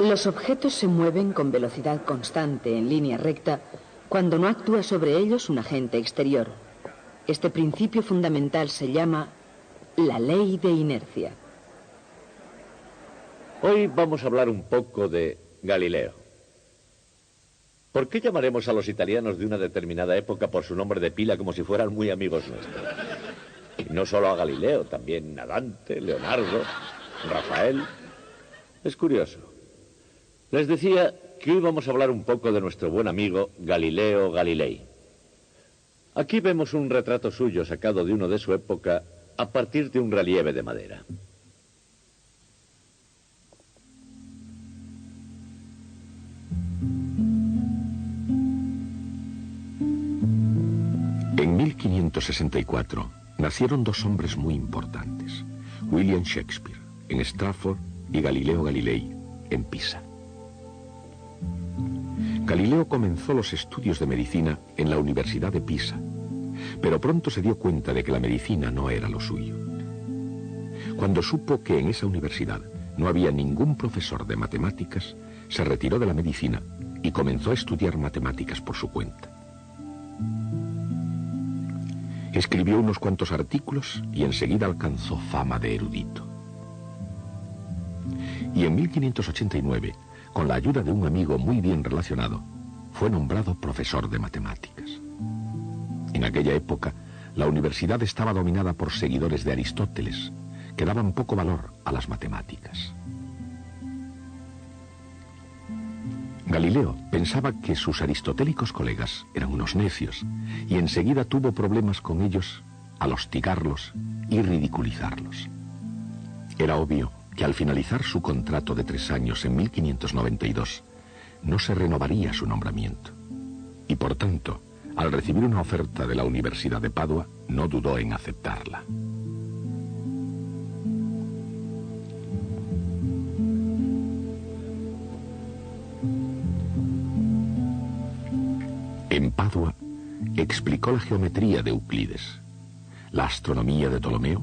Los objetos se mueven con velocidad constante en línea recta cuando no actúa sobre ellos un agente exterior. Este principio fundamental se llama la ley de inercia. Hoy vamos a hablar un poco de Galileo. ¿Por qué llamaremos a los italianos de una determinada época por su nombre de pila como si fueran muy amigos nuestros? Y no solo a Galileo, también a Dante, Leonardo, Rafael. Es curioso. Les decía que hoy vamos a hablar un poco de nuestro buen amigo Galileo Galilei. Aquí vemos un retrato suyo sacado de uno de su época a partir de un relieve de madera. En 1564 nacieron dos hombres muy importantes, William Shakespeare en Stratford y Galileo Galilei en Pisa. Galileo comenzó los estudios de medicina en la Universidad de Pisa, pero pronto se dio cuenta de que la medicina no era lo suyo. Cuando supo que en esa universidad no había ningún profesor de matemáticas, se retiró de la medicina y comenzó a estudiar matemáticas por su cuenta. Escribió unos cuantos artículos y enseguida alcanzó fama de erudito. Y en 1589, con la ayuda de un amigo muy bien relacionado, fue nombrado profesor de matemáticas. En aquella época, la universidad estaba dominada por seguidores de Aristóteles, que daban poco valor a las matemáticas. Galileo pensaba que sus aristotélicos colegas eran unos necios y enseguida tuvo problemas con ellos al hostigarlos y ridiculizarlos. Era obvio que al finalizar su contrato de 3 años en 1592 no se renovaría su nombramiento y por tanto, al recibir una oferta de la Universidad de Padua, no dudó en aceptarla. En Padua, explicó la geometría de Euclides, la astronomía de Ptolomeo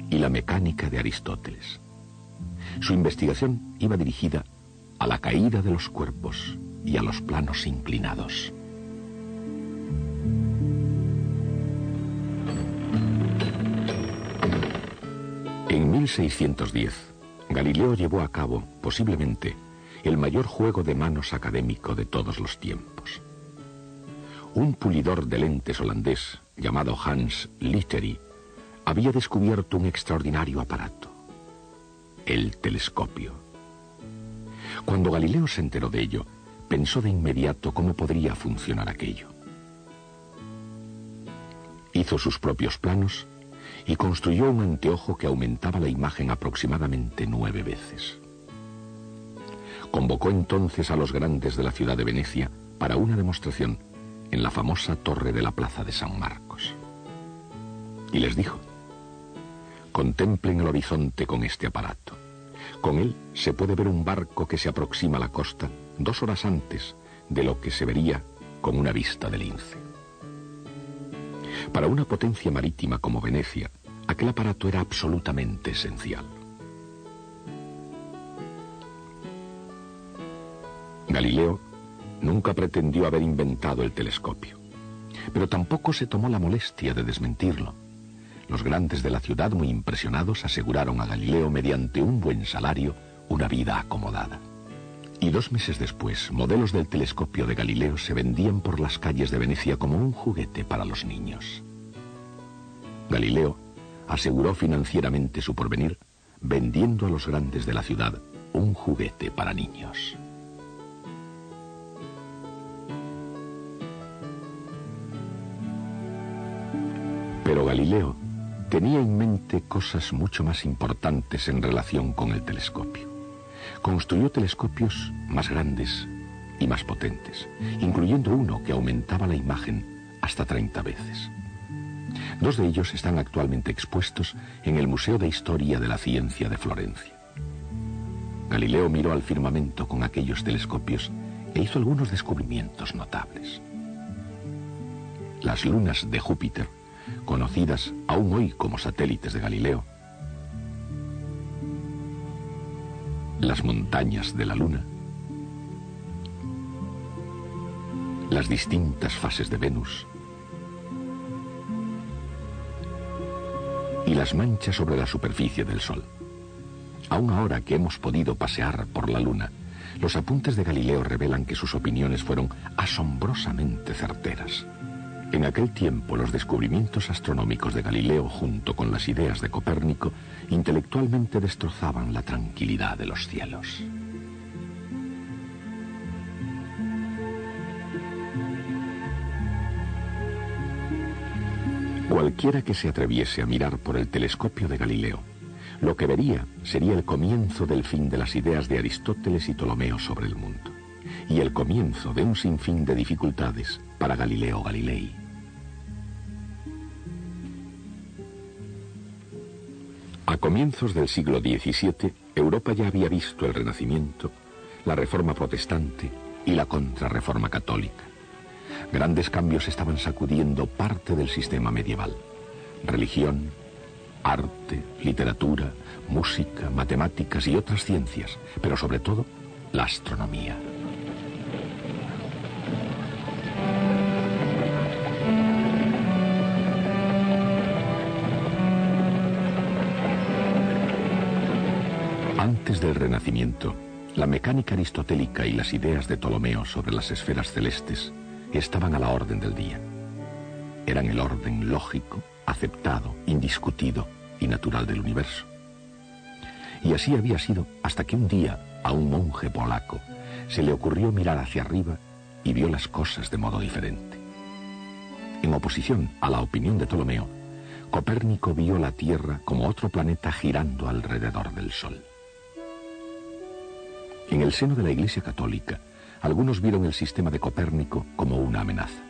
y la mecánica de Aristóteles. Su investigación iba dirigida a la caída de los cuerpos y a los planos inclinados. En 1610, Galileo llevó a cabo, posiblemente, el mayor juego de manos académico de todos los tiempos. Un pulidor de lentes holandés, llamado Hans Litteri, había descubierto un extraordinario aparato, el telescopio. Cuando Galileo se enteró de ello, pensó de inmediato cómo podría funcionar aquello. Hizo sus propios planos y construyó un anteojo que aumentaba la imagen aproximadamente 9 veces. Convocó entonces a los grandes de la ciudad de Venecia para una demostración en la famosa torre de la plaza de San Marcos. Y les dijo: contemplen el horizonte con este aparato. Con él se puede ver un barco que se aproxima a la costa 2 horas antes de lo que se vería con una vista de lince. Para una potencia marítima como Venecia, aquel aparato era absolutamente esencial. Galileo nunca pretendió haber inventado el telescopio, pero tampoco se tomó la molestia de desmentirlo. Los grandes de la ciudad, muy impresionados, aseguraron a Galileo mediante un buen salario una vida acomodada. Y 2 meses después, modelos del telescopio de Galileo se vendían por las calles de Venecia como un juguete para los niños. Galileo aseguró financieramente su porvenir vendiendo a los grandes de la ciudad un juguete para niños. Pero Galileo tenía en mente cosas mucho más importantes en relación con el telescopio. Construyó telescopios más grandes y más potentes, incluyendo uno que aumentaba la imagen hasta 30 veces. 2 de ellos están actualmente expuestos en el Museo de Historia de la Ciencia de Florencia. Galileo miró al firmamento con aquellos telescopios e hizo algunos descubrimientos notables. Las lunas de Júpiter, conocidas aún hoy como satélites de Galileo, las montañas de la Luna, las distintas fases de Venus y las manchas sobre la superficie del Sol. Aun ahora que hemos podido pasear por la Luna, los apuntes de Galileo revelan que sus opiniones fueron asombrosamente certeras. En aquel tiempo, los descubrimientos astronómicos de Galileo, junto con las ideas de Copérnico, intelectualmente destrozaban la tranquilidad de los cielos. Cualquiera que se atreviese a mirar por el telescopio de Galileo, lo que vería sería el comienzo del fin de las ideas de Aristóteles y Ptolomeo sobre el mundo, y el comienzo de un sinfín de dificultades para Galileo Galilei. A comienzos del siglo XVII, Europa ya había visto el Renacimiento, la Reforma Protestante y la Contrarreforma Católica. Grandes cambios estaban sacudiendo parte del sistema medieval: religión, arte, literatura, música, matemáticas y otras ciencias, pero sobre todo la astronomía. Antes del Renacimiento, la mecánica aristotélica y las ideas de Ptolomeo sobre las esferas celestes estaban a la orden del día. Eran el orden lógico, aceptado, indiscutido y natural del universo. Y así había sido hasta que un día a un monje polaco se le ocurrió mirar hacia arriba y vio las cosas de modo diferente. En oposición a la opinión de Ptolomeo, Copérnico vio la Tierra como otro planeta girando alrededor del Sol. En el seno de la Iglesia Católica, algunos vieron el sistema de Copérnico como una amenaza.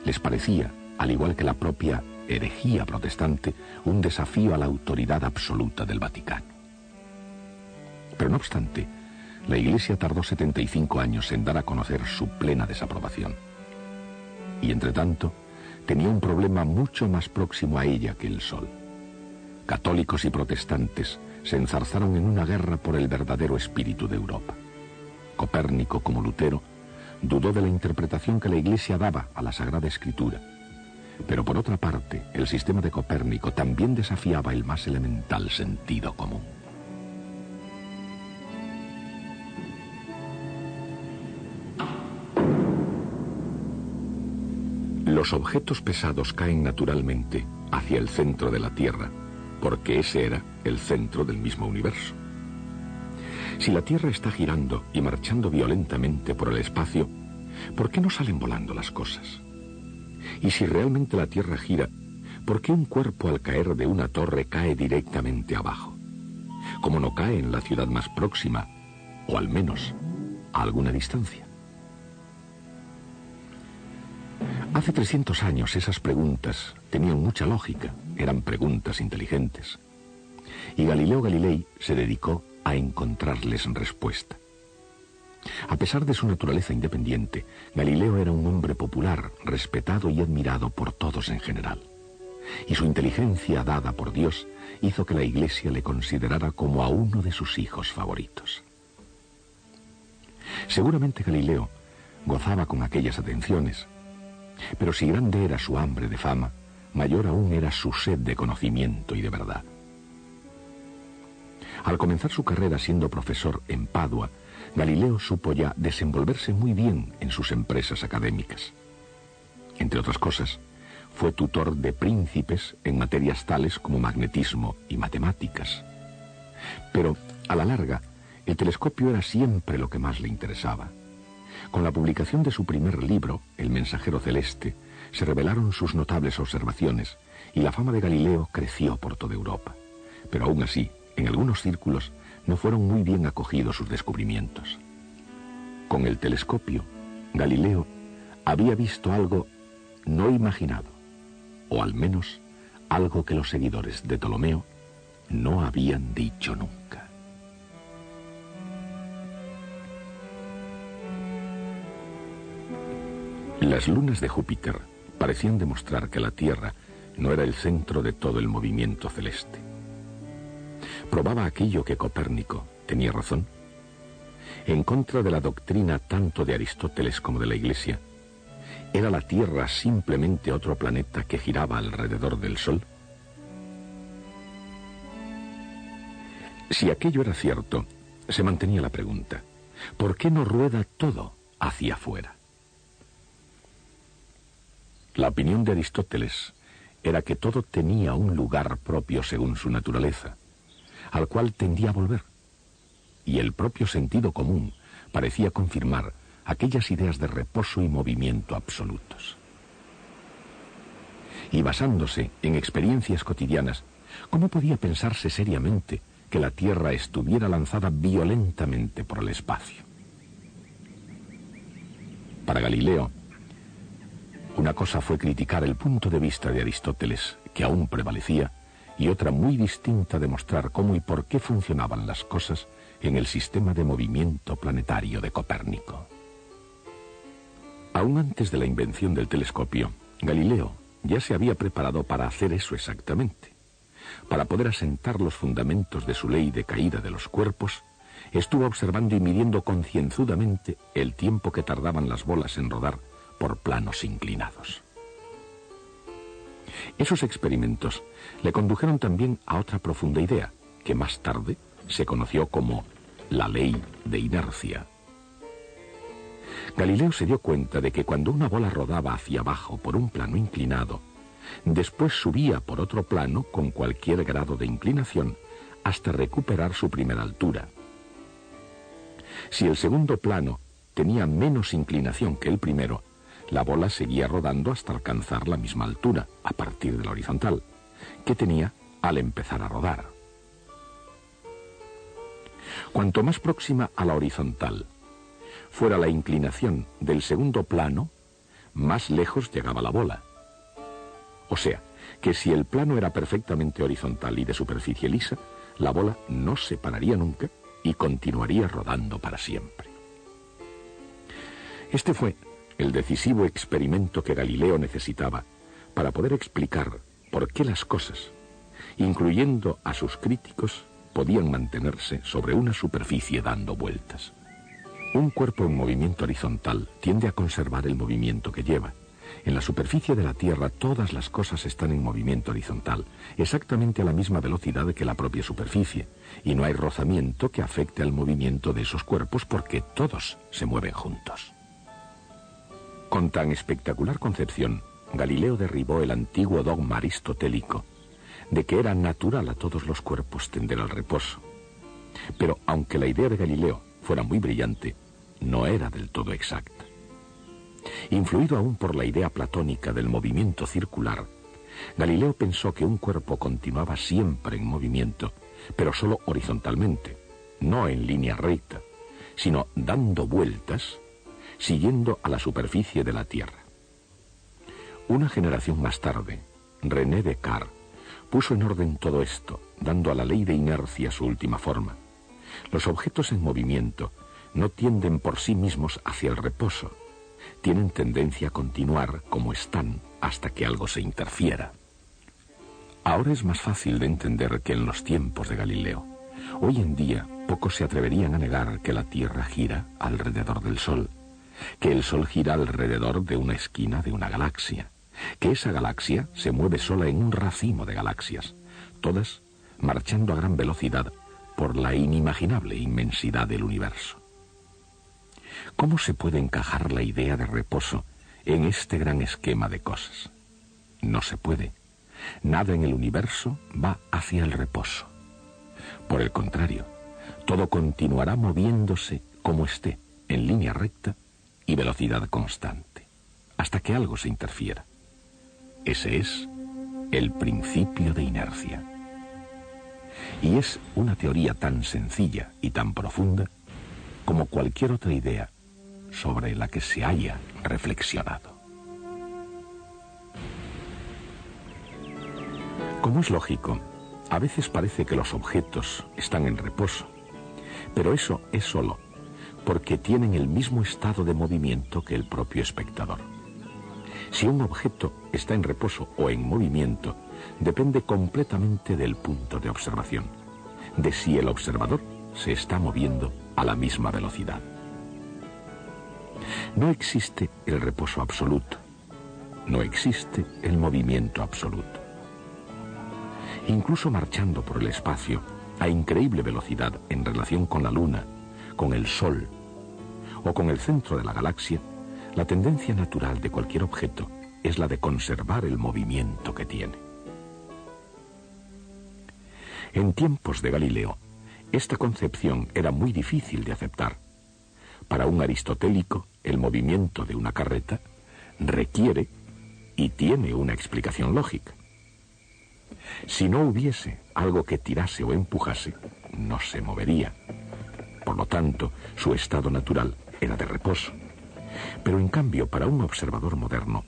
Les parecía, al igual que la propia herejía protestante, un desafío a la autoridad absoluta del Vaticano. Pero no obstante, la Iglesia tardó 75 años en dar a conocer su plena desaprobación. Y entre tanto, tenía un problema mucho más próximo a ella que el Sol. Católicos y protestantes se enzarzaron en una guerra por el verdadero espíritu de Europa. Copérnico, como Lutero, dudó de la interpretación que la Iglesia daba a la Sagrada Escritura. Pero por otra parte, el sistema de Copérnico también desafiaba el más elemental sentido común. Los objetos pesados caen naturalmente hacia el centro de la Tierra, porque ese era el centro del mismo universo. Si la Tierra está girando y marchando violentamente por el espacio, ¿por qué no salen volando las cosas? Y si realmente la Tierra gira, ¿por qué un cuerpo al caer de una torre cae directamente abajo? Como no cae en la ciudad más próxima, o al menos a alguna distancia. Hace 300 años esas preguntas tenían mucha lógica, eran preguntas inteligentes. Y Galileo Galilei se dedicó a encontrarles respuesta. A pesar de su naturaleza independiente, Galileo era un hombre popular, respetado y admirado por todos en general. Y su inteligencia dada por Dios hizo que la Iglesia le considerara como a uno de sus hijos favoritos. Seguramente Galileo gozaba con aquellas atenciones, pero si grande era su hambre de fama, mayor aún era su sed de conocimiento y de verdad. Al comenzar su carrera siendo profesor en Padua, Galileo supo ya desenvolverse muy bien en sus empresas académicas. Entre otras cosas, fue tutor de príncipes en materias tales como magnetismo y matemáticas. Pero, a la larga, el telescopio era siempre lo que más le interesaba. Con la publicación de su primer libro, El mensajero celeste, se revelaron sus notables observaciones y la fama de Galileo creció por toda Europa. Pero aún así, en algunos círculos no fueron muy bien acogidos sus descubrimientos. Con el telescopio, Galileo había visto algo no imaginado, o al menos algo que los seguidores de Ptolomeo no habían dicho nunca. Las lunas de Júpiter parecían demostrar que la Tierra no era el centro de todo el movimiento celeste. Probaba aquello que Copérnico tenía razón. En contra de la doctrina tanto de Aristóteles como de la Iglesia, ¿era la Tierra simplemente otro planeta que giraba alrededor del Sol? Si aquello era cierto, se mantenía la pregunta: ¿por qué no rueda todo hacia afuera? La opinión de Aristóteles era que todo tenía un lugar propio según su naturaleza, al cual tendía a volver, y el propio sentido común parecía confirmar aquellas ideas de reposo y movimiento absolutos. Y basándose en experiencias cotidianas, ¿cómo podía pensarse seriamente que la Tierra estuviera lanzada violentamente por el espacio? Para Galileo, una cosa fue criticar el punto de vista de Aristóteles, que aún prevalecía, y otra muy distinta demostrar cómo y por qué funcionaban las cosas en el sistema de movimiento planetario de Copérnico. Aún antes de la invención del telescopio, Galileo ya se había preparado para hacer eso exactamente. Para poder asentar los fundamentos de su ley de caída de los cuerpos, estuvo observando y midiendo concienzudamente el tiempo que tardaban las bolas en rodar por planos inclinados. Esos experimentos le condujeron también a otra profunda idea, que más tarde se conoció como la ley de inercia. Galileo se dio cuenta de que cuando una bola rodaba hacia abajo por un plano inclinado, después subía por otro plano con cualquier grado de inclinación hasta recuperar su primera altura. Si el segundo plano tenía menos inclinación que el primero, la bola seguía rodando hasta alcanzar la misma altura, a partir de la horizontal, que tenía al empezar a rodar. Cuanto más próxima a la horizontal fuera la inclinación del segundo plano, más lejos llegaba la bola. O sea, que si el plano era perfectamente horizontal y de superficie lisa, la bola no se pararía nunca y continuaría rodando para siempre. Este fue el decisivo experimento que Galileo necesitaba para poder explicar por qué las cosas, incluyendo a sus críticos, podían mantenerse sobre una superficie dando vueltas. Un cuerpo en movimiento horizontal tiende a conservar el movimiento que lleva. En la superficie de la Tierra todas las cosas están en movimiento horizontal, exactamente a la misma velocidad que la propia superficie, y no hay rozamiento que afecte al movimiento de esos cuerpos porque todos se mueven juntos. Con tan espectacular concepción, Galileo derribó el antiguo dogma aristotélico de que era natural a todos los cuerpos tender al reposo. Pero aunque la idea de Galileo fuera muy brillante, no era del todo exacta. Influido aún por la idea platónica del movimiento circular, Galileo pensó que un cuerpo continuaba siempre en movimiento, pero solo horizontalmente, no en línea recta, sino dando vueltas, siguiendo a la superficie de la Tierra. Una generación más tarde, René Descartes puso en orden todo esto, dando a la ley de inercia su última forma. Los objetos en movimiento no tienden por sí mismos hacia el reposo, tienen tendencia a continuar como están hasta que algo se interfiera. Ahora es más fácil de entender que en los tiempos de Galileo. Hoy en día pocos se atreverían a negar que la Tierra gira alrededor del Sol, que el Sol gira alrededor de una esquina de una galaxia, que esa galaxia se mueve sola en un racimo de galaxias, todas marchando a gran velocidad por la inimaginable inmensidad del universo. ¿Cómo se puede encajar la idea de reposo en este gran esquema de cosas? No se puede. Nada en el universo va hacia el reposo. Por el contrario, todo continuará moviéndose como esté, en línea recta y velocidad constante, hasta que algo se interfiera. Ese es el principio de inercia. Y es una teoría tan sencilla y tan profunda como cualquier otra idea sobre la que se haya reflexionado. Como es lógico, a veces parece que los objetos están en reposo, pero eso es solo porque tienen el mismo estado de movimiento que el propio espectador. Si un objeto está en reposo o en movimiento, depende completamente del punto de observación, de si el observador se está moviendo a la misma velocidad. No existe el reposo absoluto, no existe el movimiento absoluto. Incluso marchando por el espacio a increíble velocidad en relación con la Luna, con el Sol o con el centro de la galaxia, la tendencia natural de cualquier objeto es la de conservar el movimiento que tiene. En tiempos de Galileo, esta concepción era muy difícil de aceptar. Para un aristotélico, el movimiento de una carreta requiere y tiene una explicación lógica. Si no hubiese algo que tirase o empujase, no se movería. Por lo tanto, su estado natural era de reposo. Pero en cambio, para un observador moderno,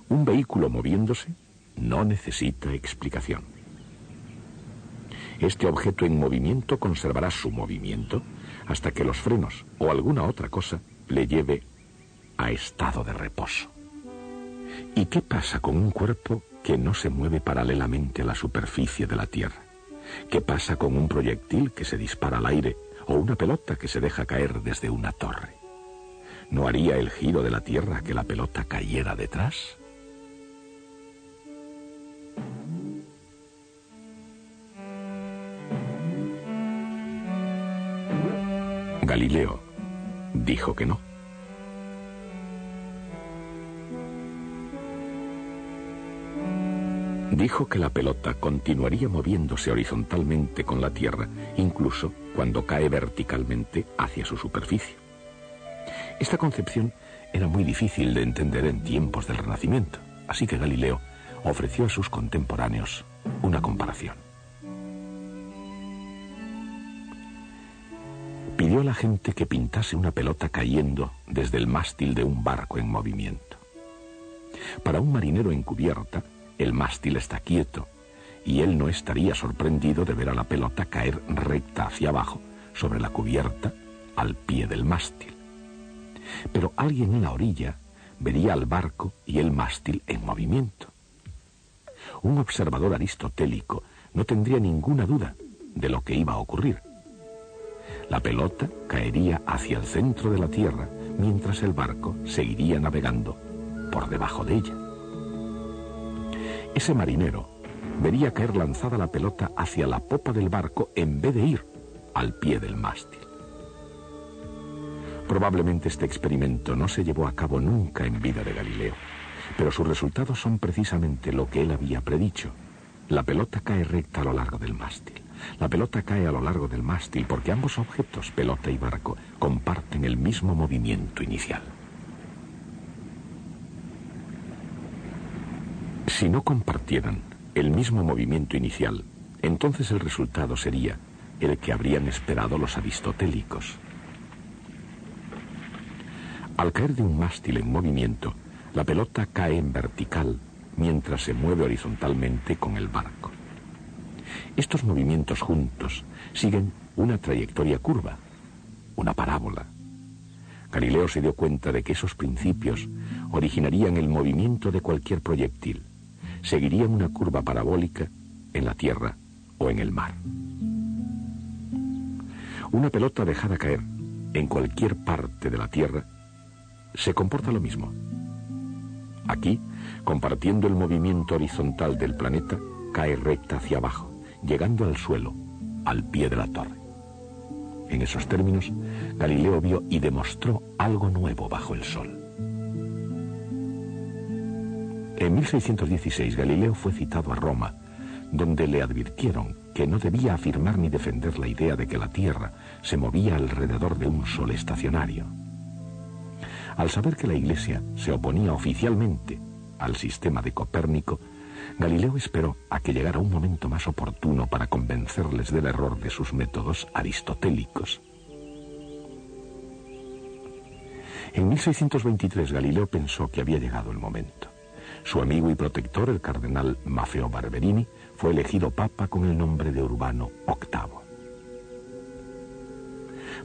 un vehículo moviéndose no necesita explicación. Este objeto en movimiento conservará su movimiento hasta que los frenos o alguna otra cosa le lleve a estado de reposo. ¿Y qué pasa con un cuerpo que no se mueve paralelamente a la superficie de la Tierra? ¿Qué pasa con un proyectil que se dispara al aire o una pelota que se deja caer desde una torre? ¿No haría el giro de la Tierra que la pelota cayera detrás? Galileo dijo que no. Dijo que la pelota continuaría moviéndose horizontalmente con la Tierra, incluso cuando cae verticalmente hacia su superficie. Esta concepción era muy difícil de entender en tiempos del Renacimiento, así que Galileo ofreció a sus contemporáneos una comparación. Pidió a la gente que pintase una pelota cayendo desde el mástil de un barco en movimiento. Para un marinero en cubierta, el mástil está quieto y él no estaría sorprendido de ver a la pelota caer recta hacia abajo sobre la cubierta al pie del mástil. Pero alguien en la orilla vería al barco y el mástil en movimiento. Un observador aristotélico no tendría ninguna duda de lo que iba a ocurrir. La pelota caería hacia el centro de la Tierra, mientras el barco seguiría navegando por debajo de ella. Ese marinero vería caer lanzada la pelota hacia la popa del barco en vez de ir al pie del mástil. Probablemente este experimento no se llevó a cabo nunca en vida de Galileo, pero sus resultados son precisamente lo que él había predicho. La pelota cae recta a lo largo del mástil. La pelota cae a lo largo del mástil porque ambos objetos, pelota y barco, comparten el mismo movimiento inicial. Si no compartieran el mismo movimiento inicial, entonces el resultado sería el que habrían esperado los aristotélicos. Al caer de un mástil en movimiento, la pelota cae en vertical mientras se mueve horizontalmente con el barco. Estos movimientos juntos siguen una trayectoria curva, una parábola. Galileo se dio cuenta de que esos principios originarían el movimiento de cualquier proyectil. Seguirían una curva parabólica en la Tierra o en el mar. Una pelota dejada caer en cualquier parte de la Tierra se comporta lo mismo. Aquí, compartiendo el movimiento horizontal del planeta, cae recta hacia abajo, llegando al suelo, al pie de la torre. En esos términos, Galileo vio y demostró algo nuevo bajo el sol. En 1616, Galileo fue citado a Roma, donde le advirtieron que no debía afirmar ni defender la idea de que la Tierra se movía alrededor de un sol estacionario. Al saber que la Iglesia se oponía oficialmente al sistema de Copérnico, Galileo esperó a que llegara un momento más oportuno para convencerles del error de sus métodos aristotélicos. En 1623 Galileo pensó que había llegado el momento. Su amigo y protector, el cardenal Maffeo Barberini, fue elegido papa con el nombre de Urbano VIII.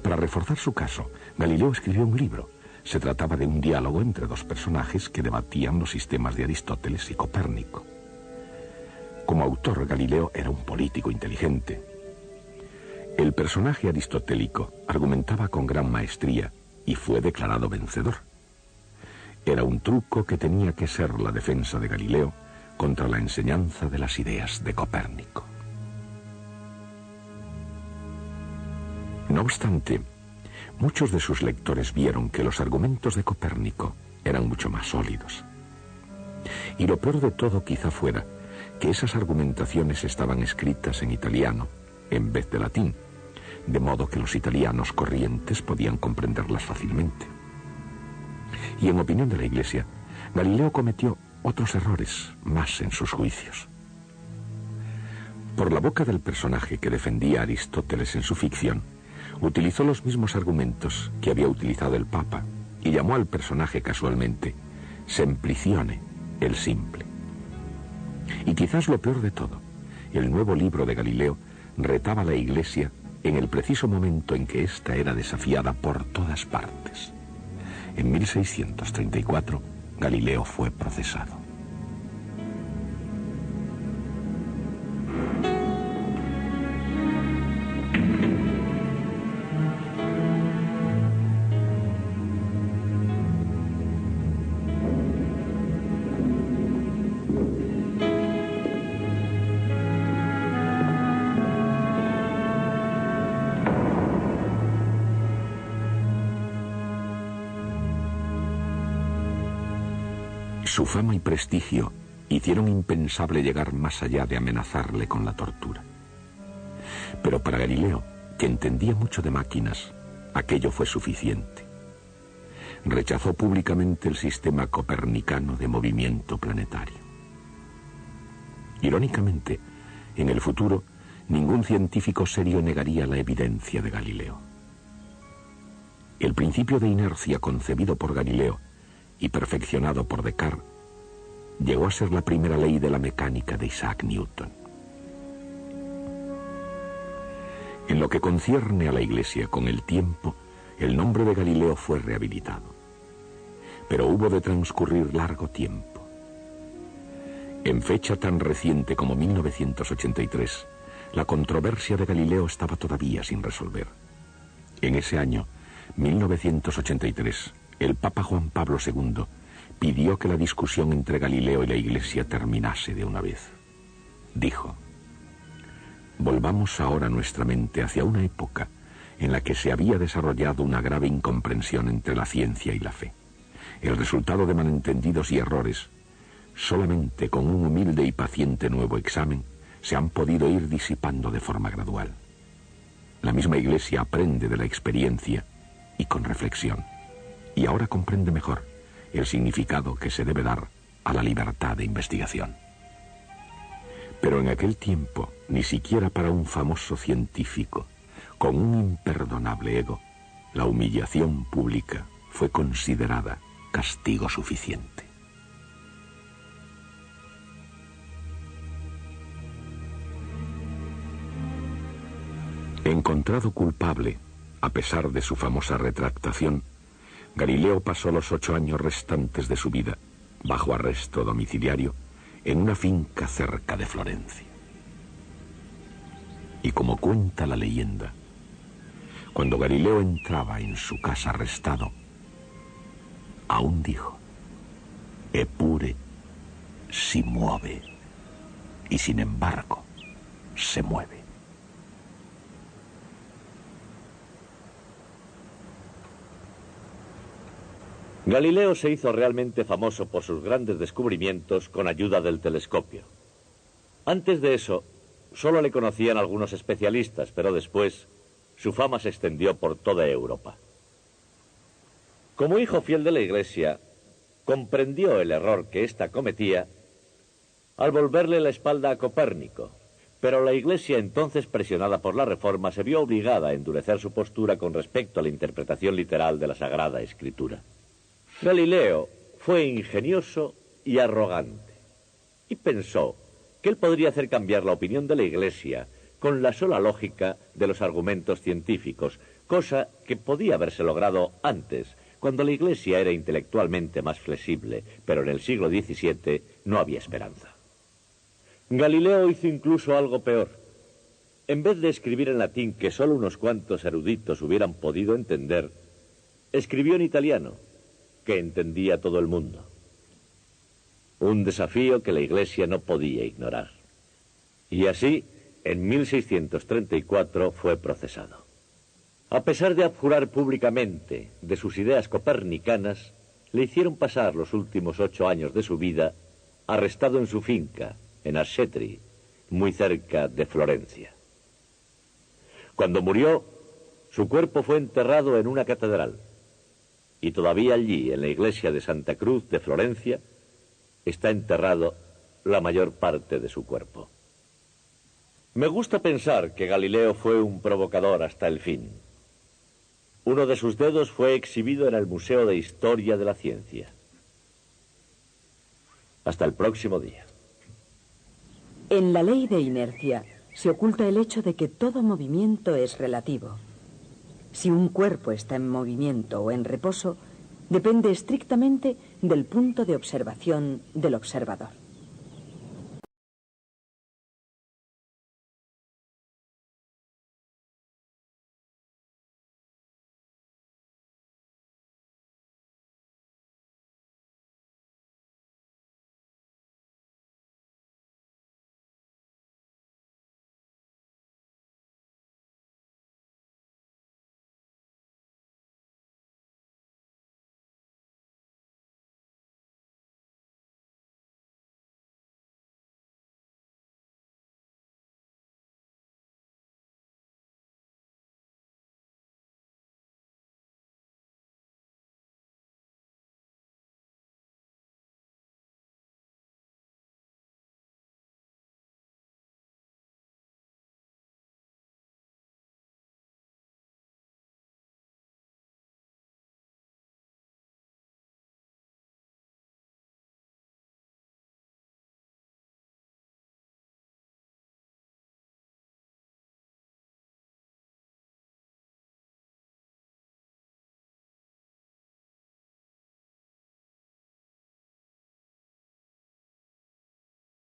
Para reforzar su caso, Galileo escribió un libro. Se trataba de un diálogo entre dos personajes que debatían los sistemas de Aristóteles y Copérnico. Como autor, Galileo era un político inteligente. El personaje aristotélico argumentaba con gran maestría y fue declarado vencedor. Era un truco que tenía que ser la defensa de Galileo contra la enseñanza de las ideas de Copérnico. No obstante, muchos de sus lectores vieron que los argumentos de Copérnico eran mucho más sólidos. Y lo peor de todo quizá fuera que esas argumentaciones estaban escritas en italiano en vez de latín, de modo que los italianos corrientes podían comprenderlas fácilmente. Y en opinión de la Iglesia, Galileo cometió otros errores más en sus juicios. Por la boca del personaje que defendía a Aristóteles en su ficción, utilizó los mismos argumentos que había utilizado el Papa y llamó al personaje casualmente Semplicione, el simple. Y quizás lo peor de todo, el nuevo libro de Galileo retaba a la Iglesia en el preciso momento en que ésta era desafiada por todas partes. En 1634, Galileo fue procesado. Su fama y prestigio hicieron impensable llegar más allá de amenazarle con la tortura. Pero para Galileo, que entendía mucho de máquinas, aquello fue suficiente. Rechazó públicamente el sistema copernicano de movimiento planetario. Irónicamente, en el futuro, ningún científico serio negaría la evidencia de Galileo. El principio de inercia concebido por Galileo y perfeccionado por Descartes, llegó a ser la primera ley de la mecánica de Isaac Newton. En lo que concierne a la Iglesia, con el tiempo, el nombre de Galileo fue rehabilitado. Pero hubo de transcurrir largo tiempo. En fecha tan reciente como 1983, la controversia de Galileo estaba todavía sin resolver. En ese año, 1983, el Papa Juan Pablo II pidió que la discusión entre Galileo y la Iglesia terminase de una vez. Dijo: volvamos ahora nuestra mente hacia una época en la que se había desarrollado una grave incomprensión entre la ciencia y la fe. El resultado de malentendidos y errores, solamente con un humilde y paciente nuevo examen, se han podido ir disipando de forma gradual. La misma Iglesia aprende de la experiencia y con reflexión, y ahora comprende mejor el significado que se debe dar a la libertad de investigación. Pero en aquel tiempo, ni siquiera para un famoso científico, con un imperdonable ego, la humillación pública fue considerada castigo suficiente. Encontrado culpable, a pesar de su famosa retractación, Galileo pasó los 8 años restantes de su vida, bajo arresto domiciliario, en una finca cerca de Florencia. Y como cuenta la leyenda, cuando Galileo entraba en su casa arrestado, aún dijo: Eppure si muove, y sin embargo se mueve. Galileo se hizo realmente famoso por sus grandes descubrimientos con ayuda del telescopio. Antes de eso, solo le conocían algunos especialistas, pero después su fama se extendió por toda Europa. Como hijo fiel de la Iglesia, comprendió el error que ésta cometía al volverle la espalda a Copérnico, pero la Iglesia, entonces presionada por la Reforma, se vio obligada a endurecer su postura con respecto a la interpretación literal de la Sagrada Escritura. Galileo fue ingenioso y arrogante, y pensó que él podría hacer cambiar la opinión de la Iglesia con la sola lógica de los argumentos científicos, cosa que podía haberse logrado antes, cuando la Iglesia era intelectualmente más flexible, pero en el siglo XVII no había esperanza. Galileo hizo incluso algo peor. en vez de escribir en latín que solo unos cuantos eruditos hubieran podido entender, escribió en italiano, que entendía todo el mundo. Un desafío que la Iglesia no podía ignorar. Y así, en 1634 fue procesado. A pesar de abjurar públicamente de sus ideas copernicanas, le hicieron pasar los últimos 8 años de su vida arrestado en su finca, en Arcetri, muy cerca de Florencia. Cuando murió, su cuerpo fue enterrado en una catedral, y todavía allí, en la iglesia de Santa Cruz de Florencia, está enterrado la mayor parte de su cuerpo. Me gusta pensar que Galileo fue un provocador hasta el fin. Uno de sus dedos fue exhibido en el Museo de Historia de la Ciencia. Hasta el próximo día. En la ley de inercia se oculta el hecho de que todo movimiento es relativo. Si un cuerpo está en movimiento o en reposo, depende estrictamente del punto de observación del observador.